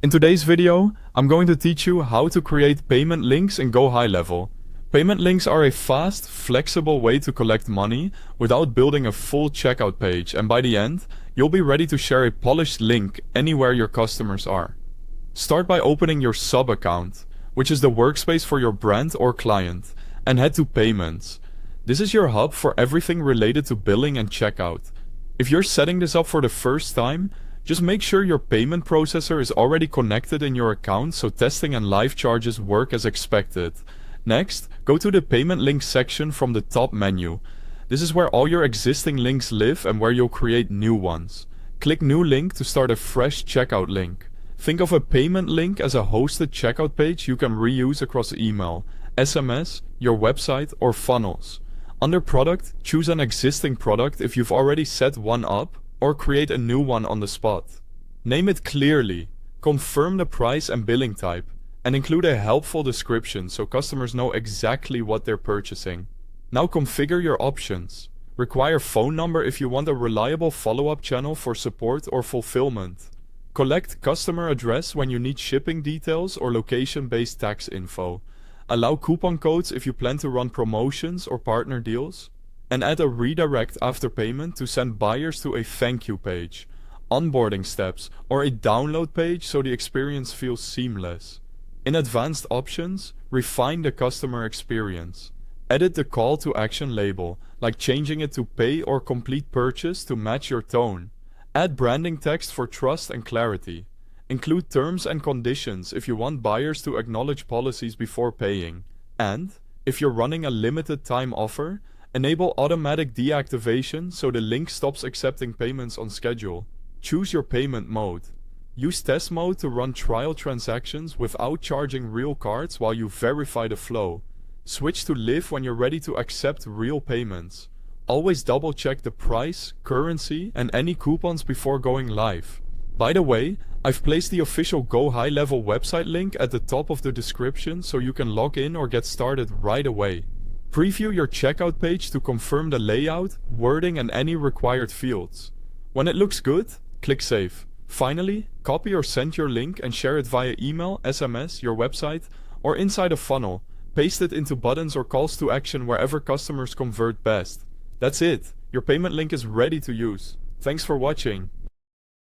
In today's video, I'm going to teach you how to create payment links in GoHighLevel. Payment links are a fast, flexible way to collect money without building a full checkout page, and by the end, you'll be ready to share a polished link anywhere your customers are. Start by opening your sub account, which is the workspace for your brand or client, and head to Payments. This is your hub for everything related to billing and checkout. If you're setting this up for the first time, just make sure your payment processor is already connected in your account so testing and live charges work as expected. Next, go to the Payment Links section from the top menu. This is where all your existing links live and where you'll create new ones. Click New Link to start a fresh checkout link. Think of a payment link as a hosted checkout page you can reuse across email, SMS, your website, or funnels. Under Product, choose an existing product if you've already set one up, or create a new one on the spot. Name it clearly, confirm the price and billing type, and include a helpful description so customers know exactly what they're purchasing. Now configure your options. Require phone number if you want a reliable follow-up channel for support or fulfillment. Collect customer address when you need shipping details or location-based tax info. Allow coupon codes if you plan to run promotions or partner deals. And add a redirect after payment to send buyers to a thank you page, onboarding steps, or a download page so the experience feels seamless. In advanced options, refine the customer experience. Edit the call to action label, like changing it to pay or complete purchase to match your tone. Add branding text for trust and clarity. Include terms and conditions if you want buyers to acknowledge policies before paying. And, if you're running a limited time offer, enable automatic deactivation so the link stops accepting payments on schedule. Choose your payment mode. Use test mode to run trial transactions without charging real cards while you verify the flow. Switch to live when you're ready to accept real payments. Always double check the price, currency, and any coupons before going live. By the way, I've placed the official GoHighLevel website link at the top of the description so you can log in or get started right away. Preview your checkout page to confirm the layout, wording, and any required fields. When it looks good, click Save. Finally, copy or send your link and share it via email, SMS, your website, or inside a funnel. Paste it into buttons or calls to action wherever customers convert best. That's it. Your payment link is ready to use. Thanks for watching.